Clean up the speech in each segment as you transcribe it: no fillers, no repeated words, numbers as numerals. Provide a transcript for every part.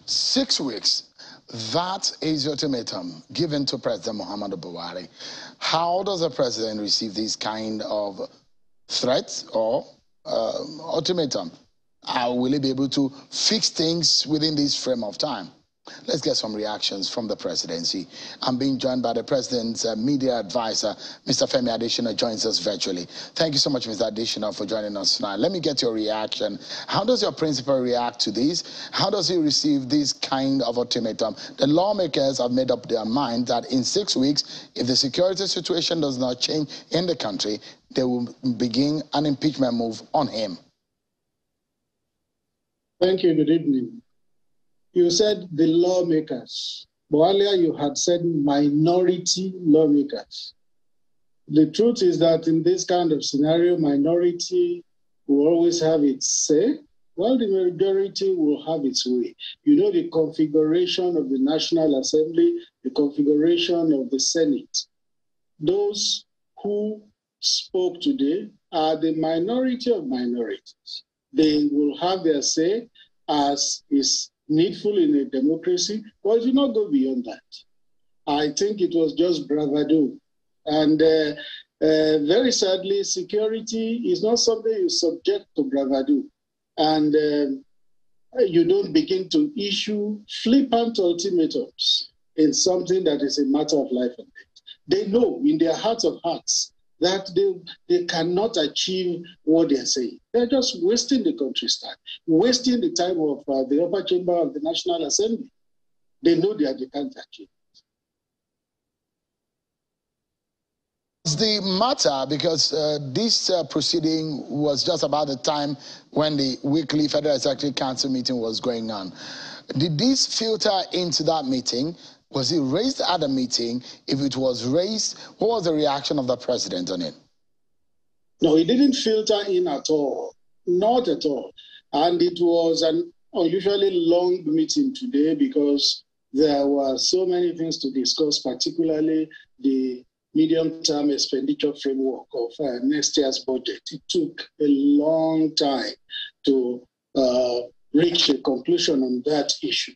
6 weeks. That is the ultimatum given to President Muhammadu Buhari. How does a president receive these kind of threats or ultimatum? How will he be able to fix things within this frame of time? Let's get some reactions from the presidency. I'm being joined by the president's media advisor, Mr. Femi Adesina, joins us virtually. Thank you so much, Mr. Adesina, for joining us tonight. Let me get your reaction. How does your principal react to this? How does he receive this kind of ultimatum? The lawmakers have made up their mind that in 6 weeks, if the security situation does not change in the country, they will begin an impeachment move on him. Thank you. Good evening. You said the lawmakers, but earlier you had said minority lawmakers. The truth is that in this kind of scenario, minority will always have its say, while the majority will have its way. You know the configuration of the National Assembly, the configuration of the Senate. Those who spoke today are the minority of minorities. They will have their say as is needful in a democracy, but it will not go beyond that. I think it was just bravado. And very sadly, security is not something you subject to bravado. And you don't begin to issue flippant ultimatums in something that is a matter of life and death. They know in their hearts of hearts that they cannot achieve what they're saying. They're just wasting the country's time, wasting the time of the upper chamber of the National Assembly. They know they can't achieve. It's the matter because this proceeding was just about the time when the weekly Federal Executive Council meeting was going on. Did this filter into that meeting? Was it raised at the meeting? If it was raised, what was the reaction of the president on it? No, it didn't filter in at all. Not at all. And it was an unusually long meeting today because there were so many things to discuss, particularly the medium-term expenditure framework of next year's budget. It took a long time to reach a conclusion on that issue.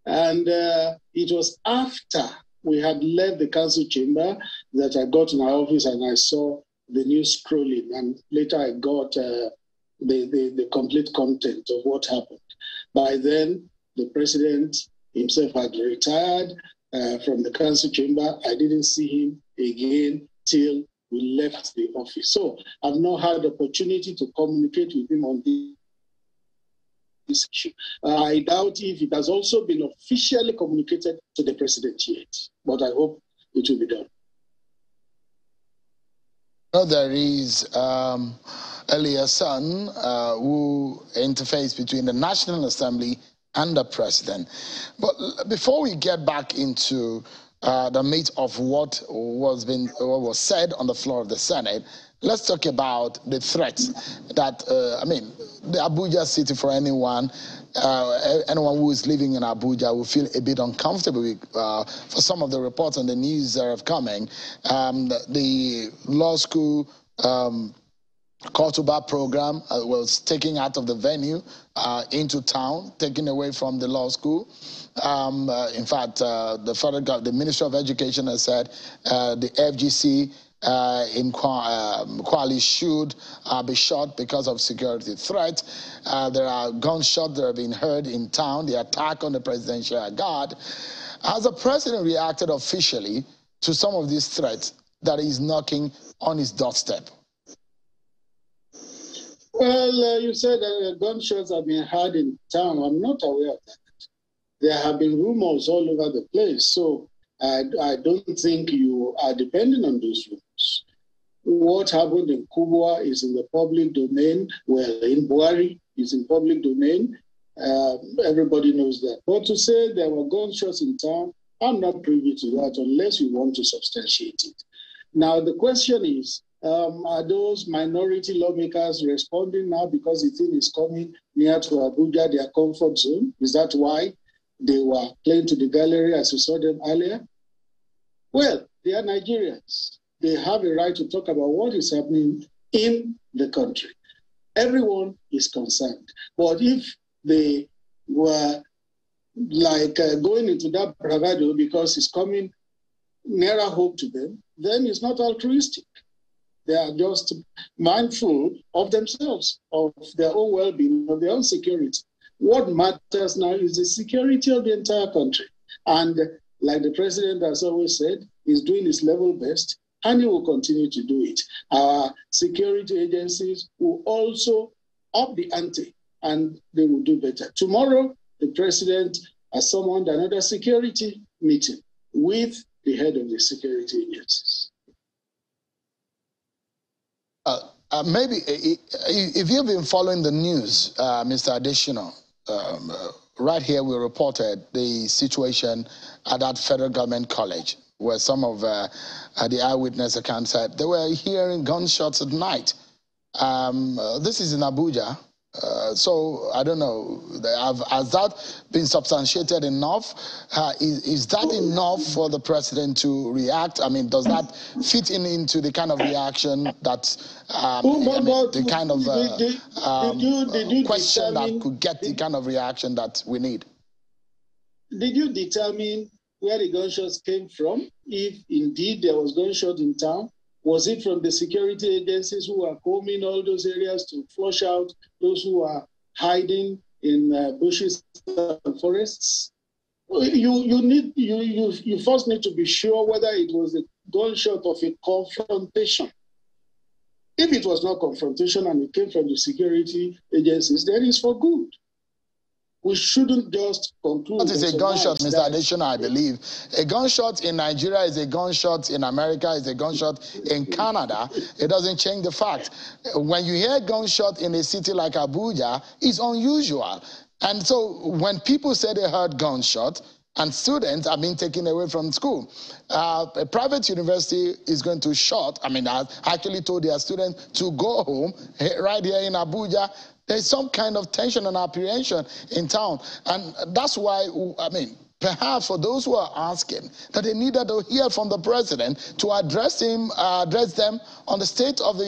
And it was after we had left the council chamber that I got to my office and I saw the news scrolling. And later I got the complete content of what happened. By then, the president himself had retired from the council chamber. I didn't see him again till we left the office. So I've not had the opportunity to communicate with him on this issue. I doubt if it has also been officially communicated to the president yet, but I hope it will be done. There is Elia's son who interfaces between the National Assembly and the president. But before we get back into the meat of what was said on the floor of the Senate, let's talk about the threats that, the Abuja city, for anyone who is living in Abuja will feel a bit uncomfortable with, for some of the reports on the news that are coming. The law school call-to-bar program was taken out of the venue into town, taken away from the law school. In fact, the Ministry of Education has said the FGC in Kwali should be shot because of security threats. There are gunshots that have been heard in town, the attack on the presidential guard. Has the president reacted officially to some of these threats that is knocking on his doorstep? Well, you said that gunshots have been heard in town. I'm not aware of that. There have been rumors all over the place, so I don't think you are depending on those rumors. What happened in Kubwa is in the public domain. Well, in Buhari is in public domain. Everybody knows that. But to say there were gunshots in town, I'm not privy to that unless you want to substantiate it. Now, the question is, are those minority lawmakers responding now because the thing is coming near to Abuja, their comfort zone? Is that why they were playing to the gallery as we saw them earlier? Well, they are Nigerians. They have a right to talk about what is happening in the country. Everyone is concerned. But if they were like going into that bravado because it's coming nearer home to them, then it's not altruistic. They are just mindful of themselves, of their own well-being, of their own security. What matters now is the security of the entire country. And like the president has always said, he's doing his level best, and he will continue to do it. Our security agencies will also up the ante, and they will do better. Tomorrow, the president has summoned another security meeting with the head of the security agencies. Maybe if you've been following the news, Mr. Additional, right here we reported the situation at that federal government college where some of the eyewitness accounts said they were hearing gunshots at night. This is in Abuja. So I don't know, has that been substantiated enough? Is that enough for the president to react? I mean, does that fit into the kind of reaction that, the kind of question that could get the kind of reaction that we need? Did you determine where the gunshots came from? If indeed there was gunshot in town, was it from the security agencies who are combing all those areas to flush out those who are hiding in bushes and forests? You first need to be sure whether it was a gunshot of a confrontation. If it was not confrontation and it came from the security agencies, then it's for good. We shouldn't just conclude. That is a gunshot, Mr. Additional, I believe. A gunshot in Nigeria is a gunshot in America, is a gunshot in Canada. It doesn't change the fact. When you hear gunshot in a city like Abuja, it's unusual. And so when people say they heard gunshot, and students are being taken away from school. A private university is going to shut. I mean, I actually told their students to go home right here in Abuja. There's some kind of tension and apprehension in town. And that's why, I mean, perhaps for those who are asking that they needed to hear from the president to address them on the state of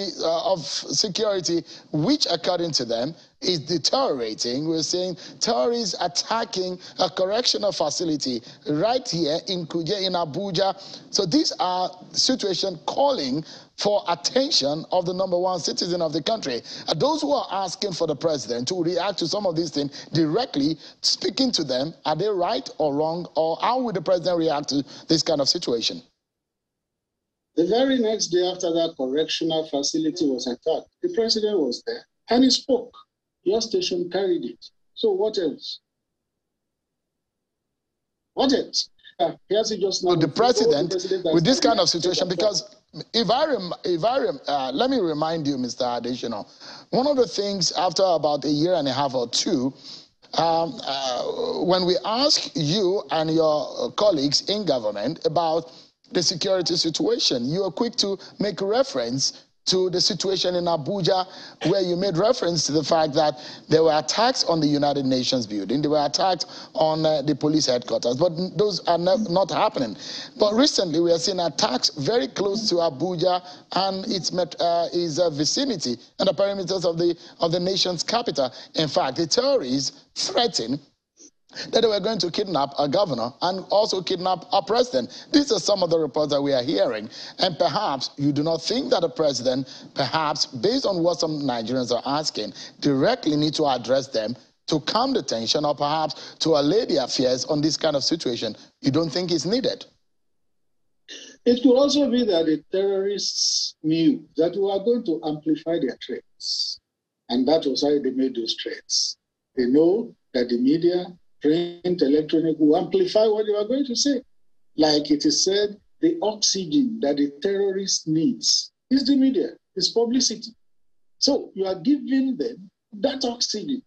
of security, which according to them is deteriorating. We're seeing terrorists attacking a correctional facility right here in Kuje, in Abuja. So these are situations calling for attention of the #1 citizen of the country. Those who are asking for the president to react to some of these things directly, speaking to them, are they right or wrong, or how would the president react to this kind of situation? The very next day after that correctional facility was attacked, the president was there and he spoke. Your station carried it. So what else? What else? Here's it just now. So the president with this kind of situation, because let me remind you, Mr. Additional, one of the things after about a year and a half or two, when we ask you and your colleagues in government about the security situation, you are quick to make reference to the situation in Abuja, where you made reference to the fact that there were attacks on the United Nations building, there were attacks on the police headquarters, but those are not happening. But recently we are seeing attacks very close to Abuja and its vicinity and the perimeters of the nation's capital. In fact, the terrorists threaten that they were going to kidnap a governor and also kidnap a president. These are some of the reports that we are hearing. And perhaps you do not think that the president, perhaps based on what some Nigerians are asking, directly need to address them to calm the tension or perhaps to allay the affairs on this kind of situation. You don't think it's needed? It could also be that the terrorists knew that we are going to amplify their threats. And that was why they made those threats. They know that the media, print, electronic, will amplify what you are going to say. Like it is said, the oxygen that the terrorist needs is the media, is publicity. So you are giving them that oxygen.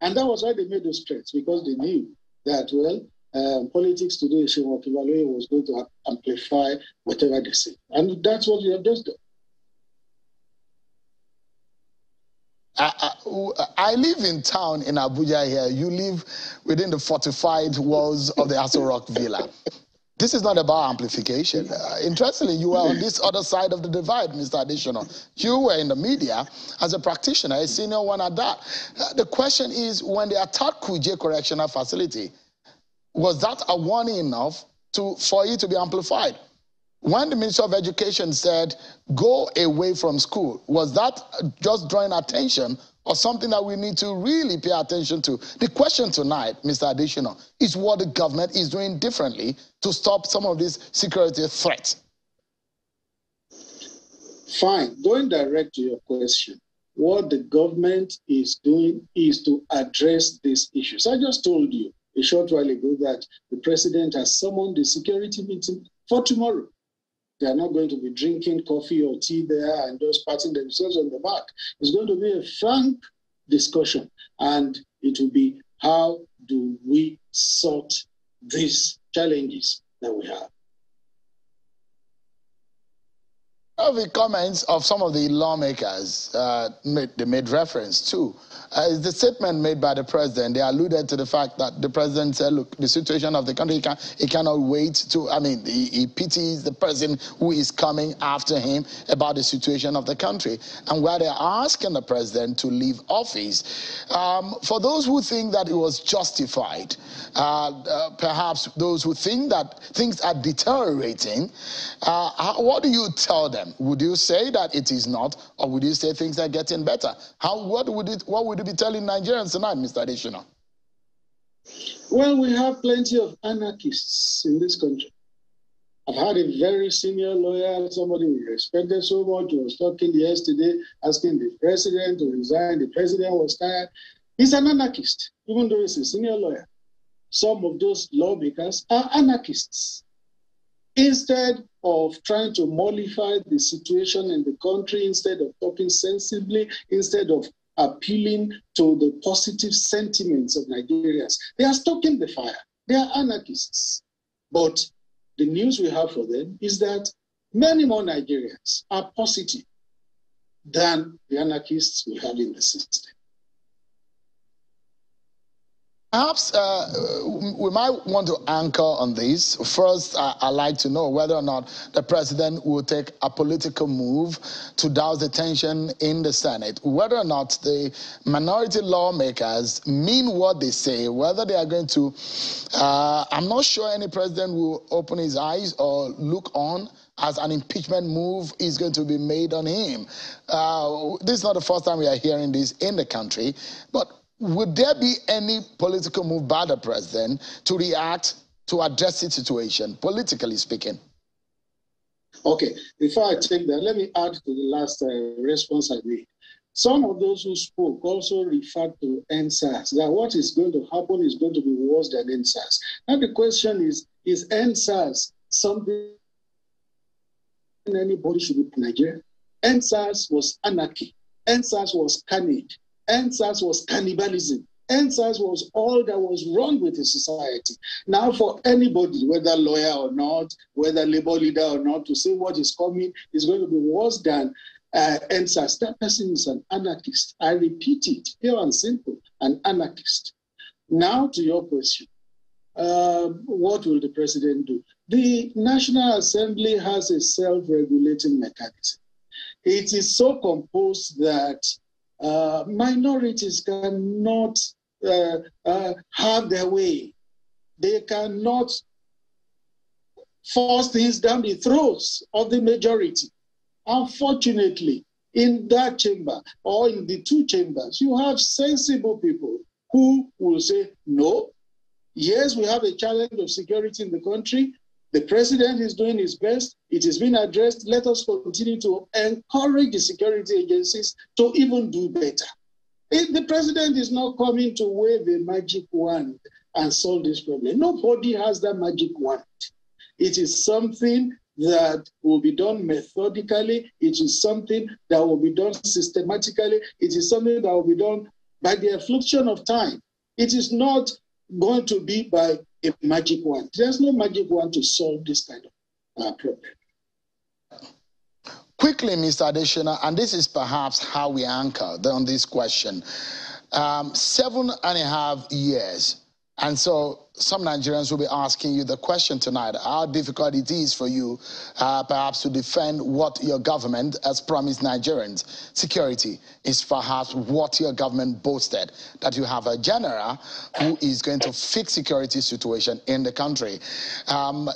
And that was why they made those threats, because they knew that, well, politics today, Shimon Kivalue was going to amplify whatever they say. And that's what you have just done. I live in town in Abuja here. You live within the fortified walls of the Aso Rock Villa. This is not about amplification. Interestingly, you were on this other side of the divide, Mr. Additional. You were in the media as a practitioner, a senior one at that. The question is, when they attacked Kuje Correctional Facility, Was that a warning enough for it to be amplified? When the Minister of Education said, go away from school, was that just drawing attention or something that we need to really pay attention to? The question tonight, Mr. Additional, is what the government is doing differently to stop some of these security threats. Fine. Going direct to your question, what the government is doing is to address these issues. I just told you a short while ago that the president has summoned the security meeting for tomorrow. They are not going to be drinking coffee or tea there and just patting themselves on the back. It's going to be a frank discussion, and it will be how do we sort these challenges that we have. The comments of some of the lawmakers they made reference to is the statement made by the president. They alluded to the fact that the president said, look, the situation of the country, he cannot wait to, he pities the person who is coming after him about the situation of the country. And where they're asking the president to leave office, for those who think that it was justified, perhaps those who think that things are deteriorating, what do you tell them? Would you say that it is not, or would you say things are getting better? What would you be telling Nigerians tonight, Mr. Additional? Well, we have plenty of anarchists in this country. I've had a very senior lawyer, somebody we respected so much, who was talking yesterday, asking the president to resign. The president was tired. He's an anarchist, even though he's a senior lawyer. Some of those lawmakers are anarchists. Instead of trying to mollify the situation in the country, instead of talking sensibly, instead of appealing to the positive sentiments of Nigerians, they are stoking the fire. They are anarchists. But the news we have for them is that many more Nigerians are positive than the anarchists we have in the system. Perhaps we might want to anchor on this. First, I'd like to know whether or not the president will take a political move to douse the tension in the Senate, whether or not the minority lawmakers mean what they say, whether they are going to, I'm not sure any president will open his eyes or look on as an impeachment move is going to be made on him. This is not the first time we are hearing this in the country, but would there be any political move by the president to react, to address the situation, politically speaking? Okay, before I take that, let me add to the last response I made. Some of those who spoke also referred to NSAS, that what is going to happen is going to be worse than NSAS. Now the question is NSAS something anybody should do in Nigeria? NSAS was anarchy. NSAS was carnage. NSAS was cannibalism. NSAS was all that was wrong with the society. Now for anybody, whether lawyer or not, whether labor leader or not, to say what is coming is going to be worse than NSAS, that person is an anarchist. I repeat it, pure and simple, an anarchist. Now to your question, what will the president do? The National Assembly has a self-regulating mechanism. It is so composed that minorities cannot have their way. They cannot force things down the throats of the majority. Unfortunately, in that chamber or in the two chambers, you have sensible people who will say, no, yes, we have a challenge of security in the country. The president is doing his best. It has been addressed. Let us continue to encourage the security agencies to even do better. The president is not coming to wave a magic wand and solve this problem. Nobody has that magic wand. It is something that will be done methodically. It is something that will be done systematically. It is something that will be done by the affliction of time. It is not going to be by a magic wand. There's no magic wand to solve this kind of problem. Quickly, Mr. Additional, and this is perhaps how we anchor on this question. 7.5 years. And so some Nigerians will be asking you the question tonight, how difficult it is for you perhaps to defend what your government has promised Nigerians. Security is perhaps what your government boasted, that you have a general who is going to fix security situation in the country.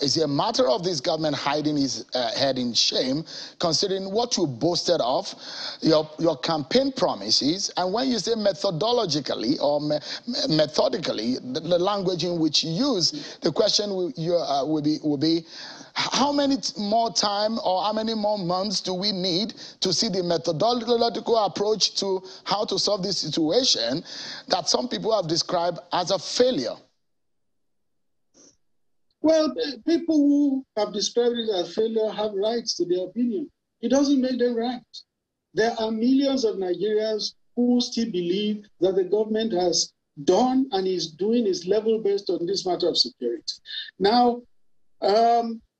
Is it a matter of this government hiding his head in shame, considering what you boasted of, your campaign promises, and when you say methodologically or methodically, the language in which you use, the question will be, how many more time or how many more months do we need to see the methodological approach to how to solve this situation that some people have described as a failure? Well, people who have described it as failure have rights to their opinion. It doesn't make them right. There are millions of Nigerians who still believe that the government has done and is doing its level best on this matter of security. Now,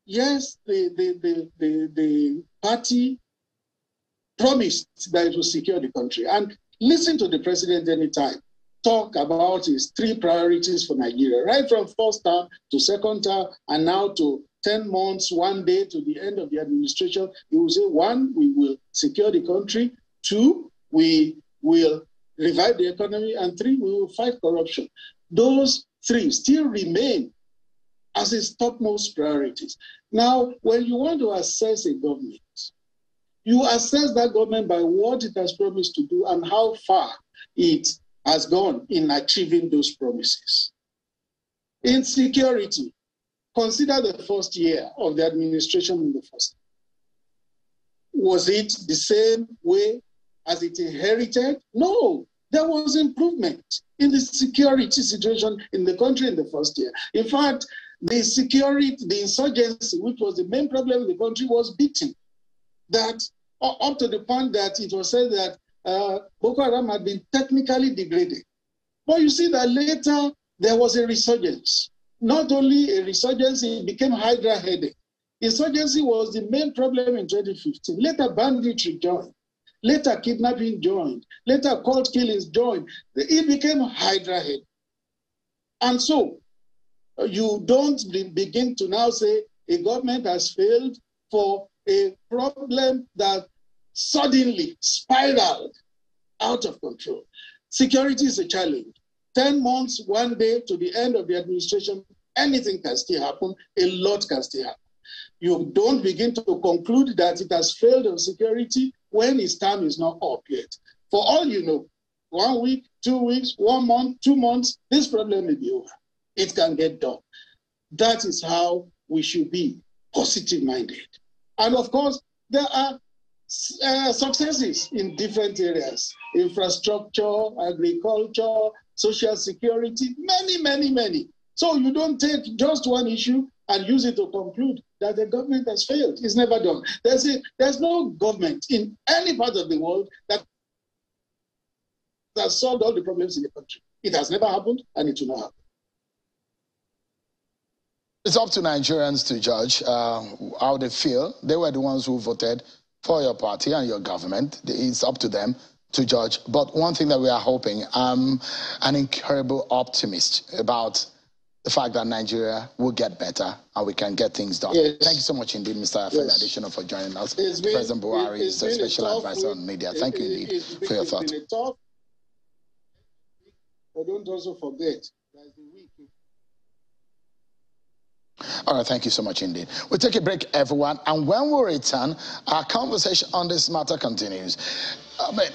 yes, the party promised that it will secure the country. And listen to the president anytime talk about his 3 priorities for Nigeria, right from first term to second term, and now to 10 months, 1 day to the end of the administration. He will say, 1, we will secure the country. 2, we will revive the economy, and 3, we will fight corruption. Those 3 still remain as his topmost priorities. Now, when you want to assess a government, you assess that government by what it has promised to do and how far it has gone in achieving those promises. In security, consider the first year of the administration in the first. Was it the same way as it inherited? No, there was improvement in the security situation in the country in the first year. In fact, the insurgency, which was the main problem in the country, was beaten. That up to the point that it was said that Boko Haram had been technically degraded. But you see that later there was a resurgence. Not only a resurgence, it became Hydra-headed. Insurgency was the main problem in 2015. Later banditry joined. Later kidnapping joined. Later cold killings joined. It became Hydra-headed. And so you don't begin to now say a government has failed for a problem that suddenly spiraled out of control. Security is a challenge. 10 months, 1 day to the end of the administration, anything can still happen, a lot can still happen. You don't begin to conclude that it has failed on security when its time is not up yet. For all you know, 1 week, 2 weeks, 1 month, 2 months, this problem may be over. It can get done. That is how we should be positive-minded. And of course, there are successes in different areas: infrastructure, agriculture, social security, many, many, many. So you don't take just one issue and use it to conclude that the government has failed. It's never done. There's no government in any part of the world that has solved all the problems in the country. It has never happened, and it will not happen. It's up to Nigerians to judge how they feel. They were the ones who voted for your party and your government. It's up to them to judge. But one thing that we are hoping, I'm an incredible optimist about the fact that Nigeria will get better and we can get things done. Yes. Thank you so much indeed, Mr. Femi Adesina, for joining us. President Buhari is a special advisor on media. Thank you indeed for your thought. But don't also forget that the week. All right, thank you so much indeed. We'll take a break, everyone, and when we return, our conversation on this matter continues.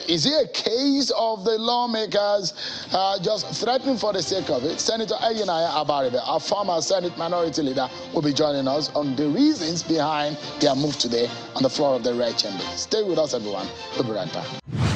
Is it a case of the lawmakers just threatening for the sake of it? Senator Ayinaya Abaribe, our former Senate Minority Leader, will be joining us on the reasons behind their move today on the floor of the Red Chamber. Stay with us, everyone. We'll be right back.